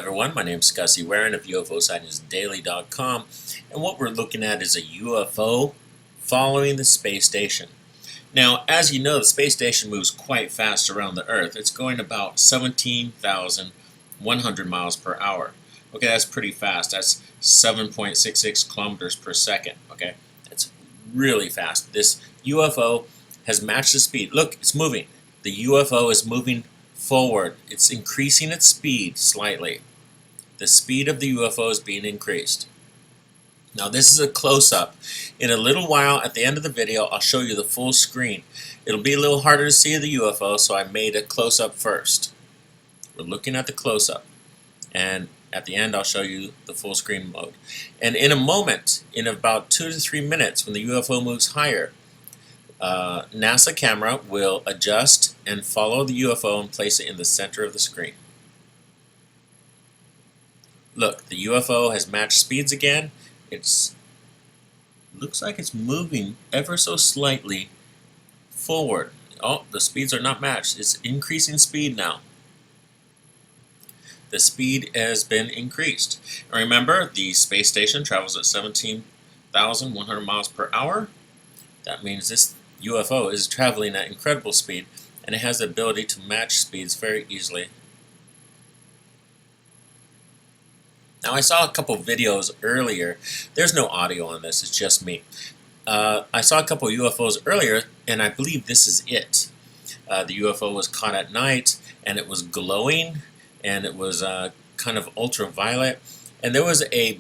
everyone, my name is Gussie Warren of UFOSightsDaily.com, and what we're looking at is a UFO following the space station. Now, as you know, the space station moves quite fast around the Earth. It's going about 17,100 miles per hour. Okay, that's pretty fast. That's 7.66 kilometers per second. Okay, that's really fast. This UFO has matched the speed. Look, it's moving. The UFO is moving forward. It's increasing its speed slightly. The speed of the UFO is being increased. Now this is a close-up. In a little while at the end of the video I'll show you the full screen. It'll be a little harder to see the UFO, so I made a close-up first. We're looking at the close-up, and at the end I'll show you the full screen mode. And in a moment, in about 2 to 3 minutes, when the UFO moves higher, NASA camera will adjust and follow the UFO and place it in the center of the screen. Look, the UFO has matched speeds again. Looks like it's moving ever so slightly forward. Oh, the speeds are not matched. It's increasing speed now. The speed has been increased. And remember, the space station travels at 17,100 miles per hour. That means this UFO is traveling at incredible speed, and it has the ability to match speeds very easily. Now, I saw a couple videos earlier. There's no audio on this, it's just me. I saw a couple UFOs earlier, and I believe this is it. The UFO was caught at night, and it was glowing, and it was kind of ultraviolet, and there was a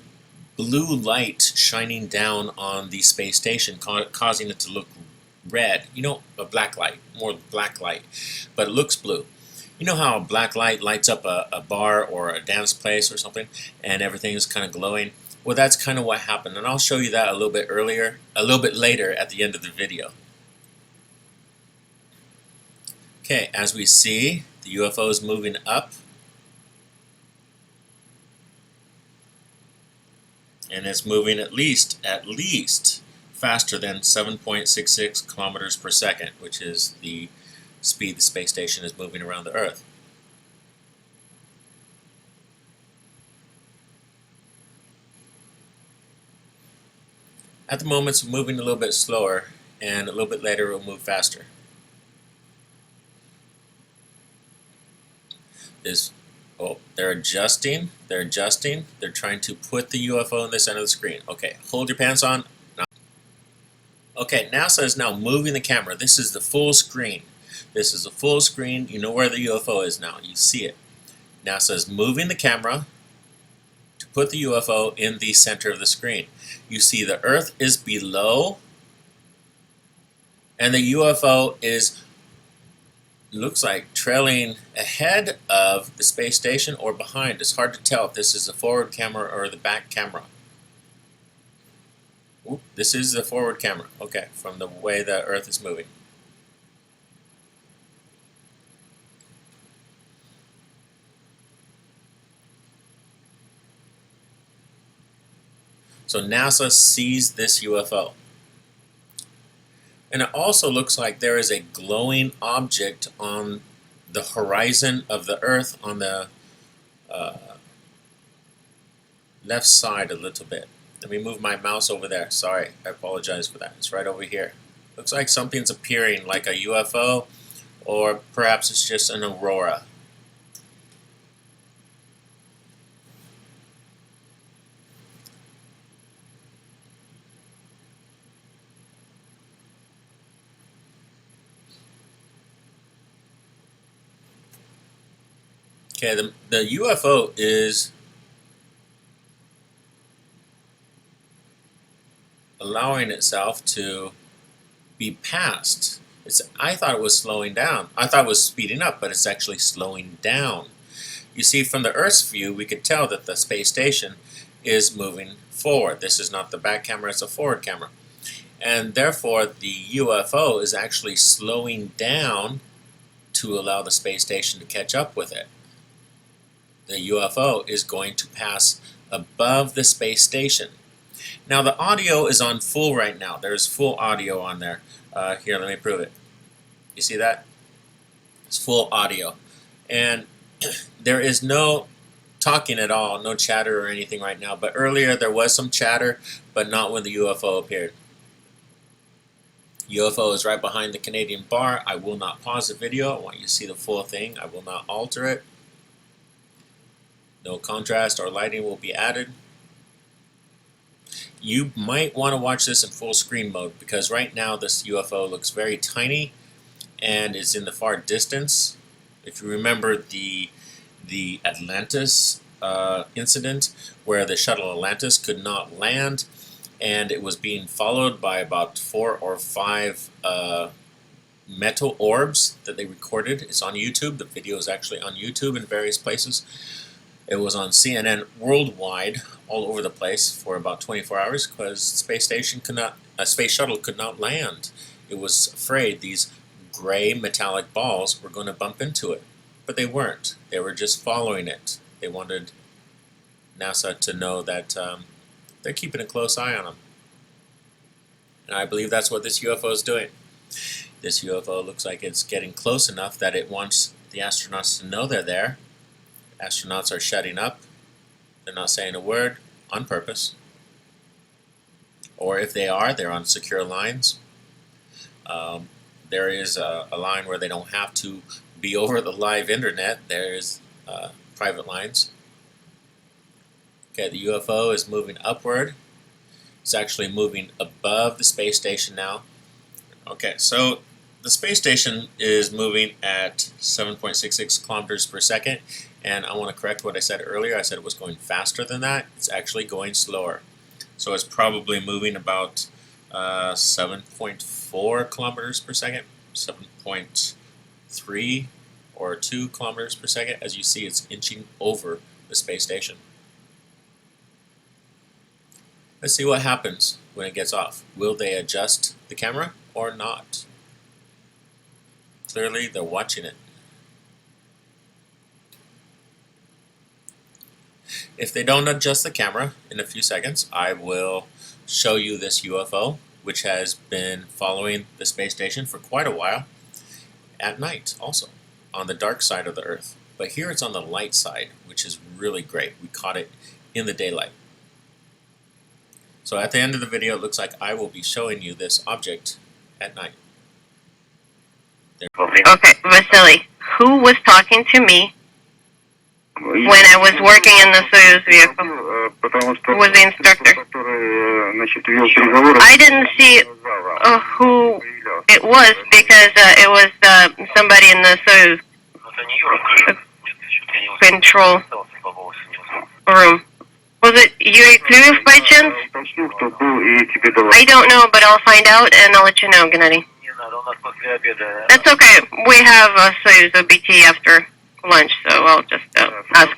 blue light shining down on the space station, causing it to look red. You know, a black light, more black light, but it looks blue. You know how a black light lights up a bar or a dance place or something, and everything is kind of glowing? Well, that's kind of what happened, and I'll show you that a little bit later at the end of the video. Okay, as we see, the UFO is moving up, and it's moving at least faster than 7.66 kilometers per second, which is the speed the space station is moving around the Earth. At the moment it's moving a little bit slower, and a little bit later it will move faster. They're adjusting, they're trying to put the UFO in the center of the screen. Okay, hold your pants on. Okay, NASA is now moving the camera. This is the full screen. This is a full screen. You know where the UFO is now. You see it. NASA is moving the camera to put the UFO in the center of the screen. You see the Earth is below, and the UFO looks like trailing ahead of the space station or behind. It's hard to tell if this is the forward camera or the back camera. Oop, this is the forward camera, okay, from the way the Earth is moving. So NASA sees this UFO. And it also looks like there is a glowing object on the horizon of the Earth on the left side a little bit. Let me move my mouse over there. Sorry, I apologize for that. It's right over here. Looks like something's appearing, like a UFO, or perhaps it's just an aurora. Okay, the UFO is allowing itself to be passed. I thought it was slowing down. I thought it was speeding up, but it's actually slowing down. You see, from the Earth's view, we could tell that the space station is moving forward. This is not the back camera, it's a forward camera. And therefore, the UFO is actually slowing down to allow the space station to catch up with it. The UFO is going to pass above the space station. Now the audio is on full right now. There's full audio on there. Here, let me prove it. You see that? It's full audio. And there is no talking at all, no chatter or anything right now. But earlier there was some chatter, but not when the UFO appeared. UFO is right behind the Canadian bar. I will not pause the video. I want you to see the full thing. I will not alter it. No contrast or lighting will be added. You might want to watch this in full screen mode because right now this UFO looks very tiny and is in the far distance. If you remember the Atlantis incident where the shuttle Atlantis could not land and it was being followed by about 4 or 5 metal orbs that they recorded. It's on YouTube. The video is actually on YouTube in various places. It was on CNN worldwide, all over the place for about 24 hours because space shuttle could not land. It was afraid these gray metallic balls were going to bump into it, but they weren't. They were just following it. They wanted NASA to know that they're keeping a close eye on them. And I believe that's what this UFO is doing. This UFO looks like it's getting close enough that it wants the astronauts to know they're there. Astronauts are shutting up. They're not saying a word on purpose. Or if they are, they're on secure lines. There is a line where they don't have to be over the live internet. There's private lines. Okay, the UFO is moving upward. It's actually moving above the space station now. Okay, so the space station is moving at 7.66 kilometers per second. And I want to correct what I said earlier. I said it was going faster than that. It's actually going slower. So it's probably moving about 7.4 kilometers per second, 7.3 or 2 kilometers per second. As you see, it's inching over the space station. Let's see what happens when it gets off. Will they adjust the camera or not? Clearly, they're watching it. If they don't adjust the camera in a few seconds, I will show you this UFO, which has been following the space station for quite a while, at night also, on the dark side of the Earth. But here it's on the light side, which is really great. We caught it in the daylight. So at the end of the video, it looks like I will be showing you this object at night. Okay, Vasily, who was talking to me when I was working in the Soyuz vehicle? Who was the instructor? I didn't see who it was because it was somebody in the Soyuz control room. Was it Yuri Kliyev by chance? I don't know, but I'll find out and I'll let you know, Gennady. That's okay. We have a Soyuz OBT after lunch, so I'll just ask.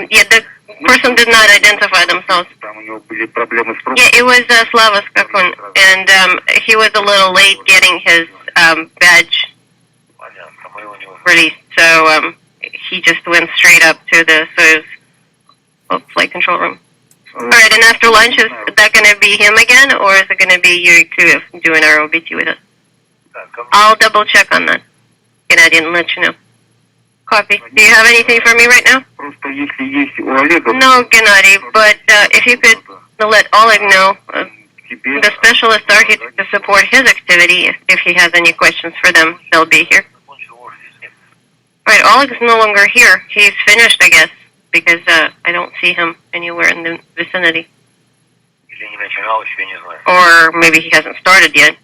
Yeah, the person did not identify themselves. Yeah, it was Slava Skakun, and he was a little late getting his badge released, so he just went straight up to the Soyuz flight control room. Alright, and after lunch, is that going to be him again, or is it going to be Yuri Kliyev doing our OBT with us? I'll double check on that, and I didn't let you know. Copy. Do you have anything for me right now? No, Gennady, but if you could let Oleg know, the specialists are here to support his activity. If he has any questions for them, they'll be here. Right, Oleg is no longer here. He's finished, I guess, because I don't see him anywhere in the vicinity. Or maybe he hasn't started yet.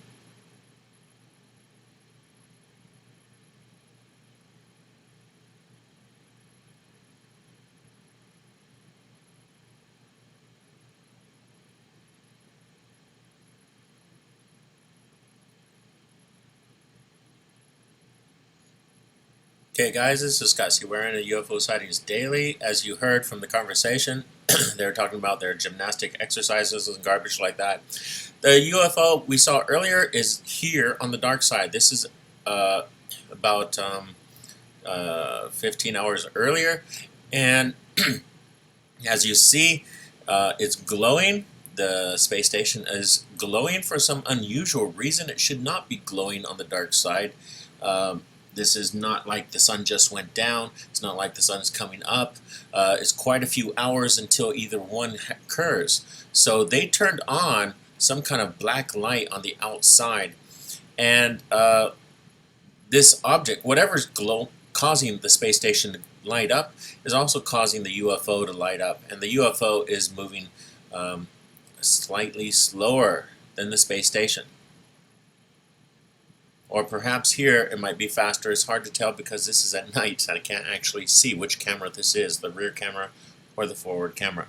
Okay guys, this is Scott C. Wearing at UFO Sightings Daily. As you heard from the conversation, they're talking about their gymnastic exercises and garbage like that. The UFO we saw earlier is here on the dark side. This is about 15 hours earlier, and as you see, It's glowing. The space station is glowing for some unusual reason. It should not be glowing on the dark side. This is not like the sun just went down. It's not like the sun's coming up. It's quite a few hours until either one occurs. So they turned on some kind of black light on the outside, and this object, whatever's causing the space station to light up, is also causing the UFO to light up, and the UFO is moving slightly slower than the space station. Or perhaps here it might be faster. It's hard to tell because this is at night and I can't actually see which camera this is, the rear camera or the forward camera.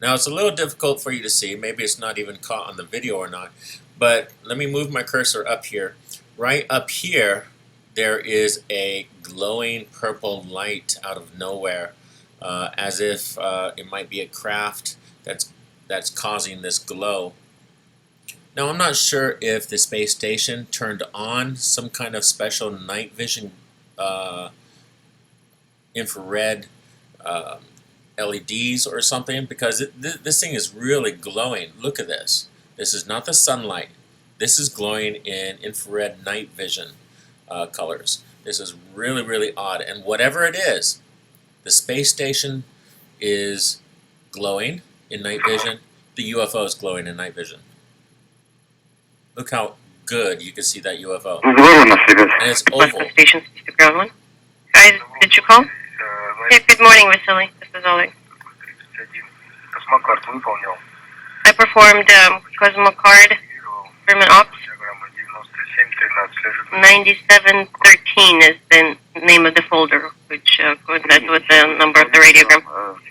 Now it's a little difficult for you to see. Maybe it's not even caught on the video or not. But let me move my cursor up here. Right up here, there is a glowing purple light out of nowhere, as if it might be a craft that's causing this glow. Now I'm not sure if the space station turned on some kind of special night vision infrared LEDs or something, because this thing is really glowing. Look at this. This is not the sunlight. This is glowing in infrared night vision colors. This is really, really odd. And whatever it is, the space station is glowing in night vision. The UFO is glowing in night vision. Look how good you can see that UFO. And it's oval. Station 60 ground one. Guys, did you call? Yeah, good morning, Vasily. This is Oleg. I performed Cosmocard German Ops. 9713 is the name of the folder, which coincides with the number of the radiogram.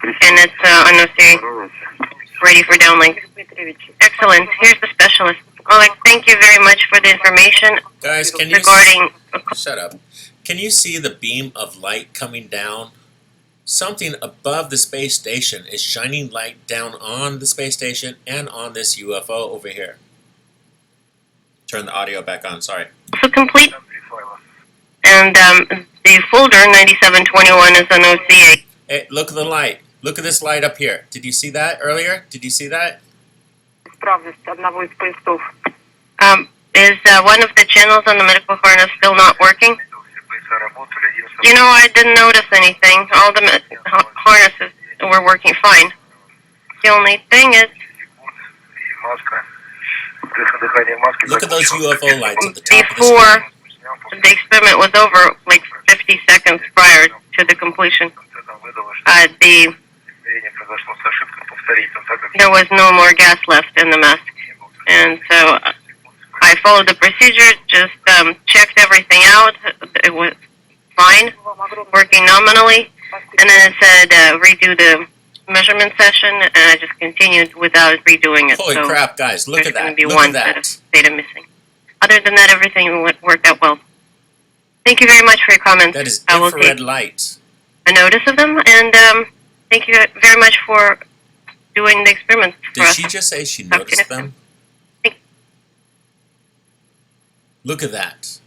And it's on OCA, ready for downlink. Excellent. Here's the specialist. Oleg, thank you very much for the information. Guys, can you regarding... Shut up. Can you see the beam of light coming down? Something above the space station is shining light down on the space station and on this UFO over here. Turn the audio back on, sorry. So complete. And the folder 9721 is an OCA. Hey, look at the light. Look at this light up here. Did you see that earlier? Did you see that? Is one of the channels on the medical harness still not working? You know, I didn't notice anything. All the harnesses were working fine. The only thing is... Look at those UFO lights at the top of the before screen. The experiment was over, like 50 seconds prior to the completion, there was no more gas left in the mask. And so I followed the procedure, just checked everything out. It was fine, working nominally. And then it said redo the measurement session, and I just continued without redoing it. Holy crap, guys, look at that. There's going to be Look one at that. set of data missing. Other than that, everything worked out well. Thank you very much for your comments. That is I will infrared take light. a notice of them, and thank you very much for doing the experiment for Did us. she just say she Talk to you noticed next time. them? Look at that.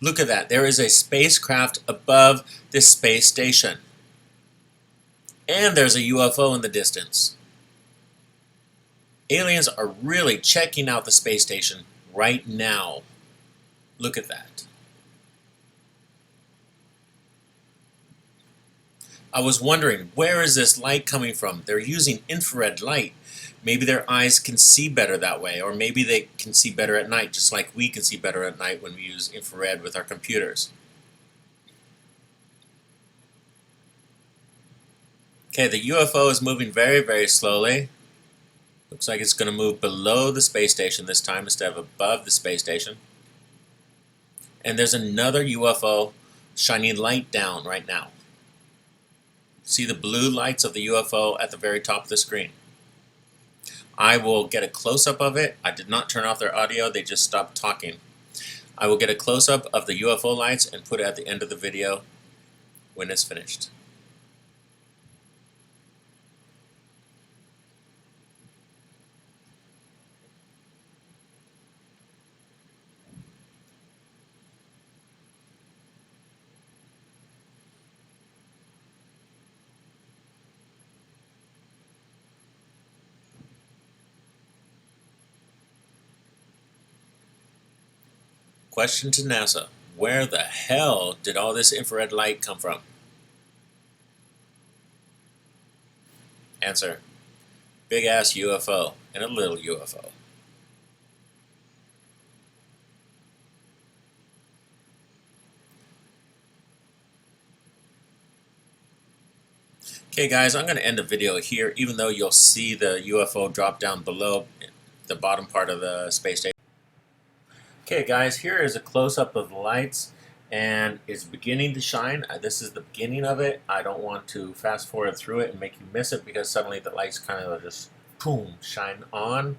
Look at that. There is a spacecraft above this space station. And there's a UFO in the distance. Aliens are really checking out the space station right now. Look at that. I was wondering, where is this light coming from? They're using infrared light. Maybe their eyes can see better that way, or maybe they can see better at night, just like we can see better at night when we use infrared with our computers. Okay, the UFO is moving very, very slowly. Looks like it's going to move below the space station this time instead of above the space station. And there's another UFO shining light down right now. See the blue lights of the UFO at the very top of the screen. I will get a close-up of it. I did not turn off their audio, they just stopped talking. I will get a close-up of the UFO lights and put it at the end of the video when it's finished. Question to NASA. Where the hell did all this infrared light come from? Answer. Big ass UFO and a little UFO. Okay guys, I'm going to end the video here, even though you'll see the UFO drop down below the bottom part of the space station. Okay guys, here is a close-up of the lights, and it's beginning to shine. This is the beginning of it. I don't want to fast forward through it and make you miss it, because suddenly the lights kind of just boom, shine on.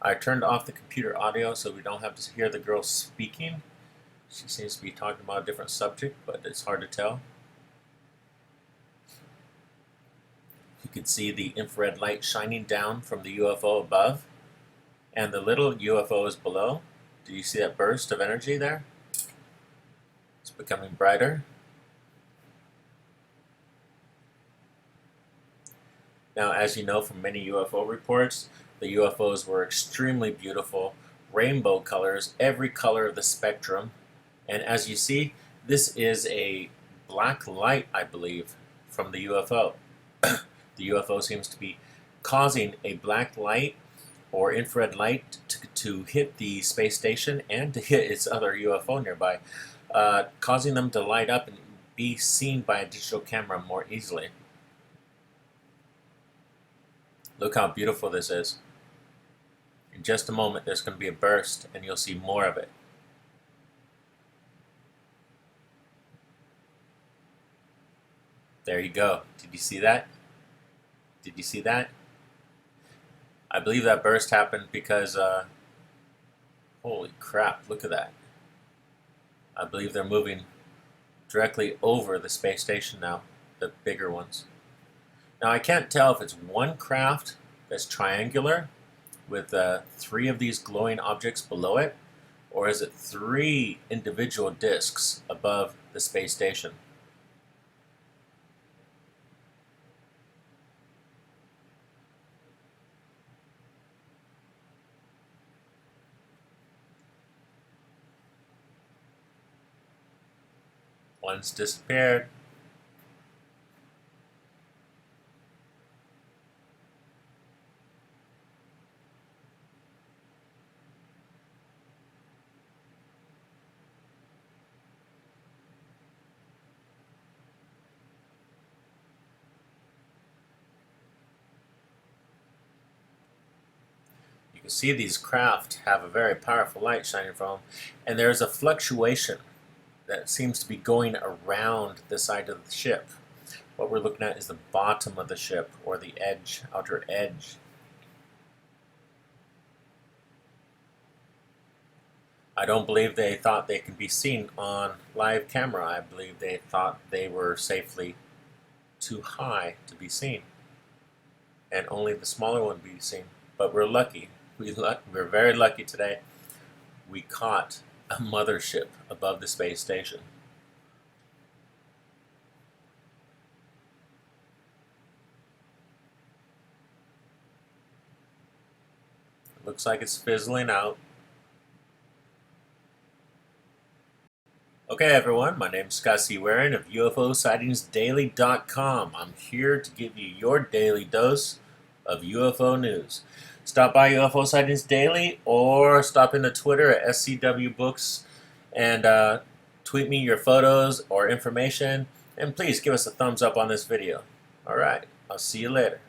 I turned off the computer audio so we don't have to hear the girl speaking. She seems to be talking about a different subject, but it's hard to tell. You can see the infrared light shining down from the UFO above, and the little UFOs below. Do you see that burst of energy there? It's becoming brighter. Now, as you know from many UFO reports, the UFOs were extremely beautiful, rainbow colors, every color of the spectrum. And as you see, this is a black light, I believe, from the UFO. The UFO seems to be causing a black light or infrared light to hit the space station and to hit its other UFO nearby, causing them to light up and be seen by a digital camera more easily. Look how beautiful this is. In just a moment there's going to be a burst and you'll see more of it. There you go. Did you see that? Did you see that? I believe that burst happened because, holy crap, look at that. I believe they're moving directly over the space station now, the bigger ones. Now I can't tell if it's one craft that's triangular with 3 of these glowing objects below it, or is it 3 individual disks above the space station. One's disappeared. You can see these craft have a very powerful light shining from them, and there's a fluctuation that seems to be going around the side of the ship. What we're looking at is the bottom of the ship, or the edge, outer edge. I don't believe they thought they could be seen on live camera. I believe they thought they were safely too high to be seen, and only the smaller one would be seen. But we're lucky. We're very lucky today. We caught a mothership above the space station. It looks like it's fizzling out. Okay everyone, my name is Scott C. Waring of UFOSightingsDaily.com. I'm here to give you your daily dose of UFO news. Stop by UFO Sightings Daily, or stop into Twitter at SCW Books and tweet me your photos or information, and please give us a thumbs up on this video. Alright, I'll see you later.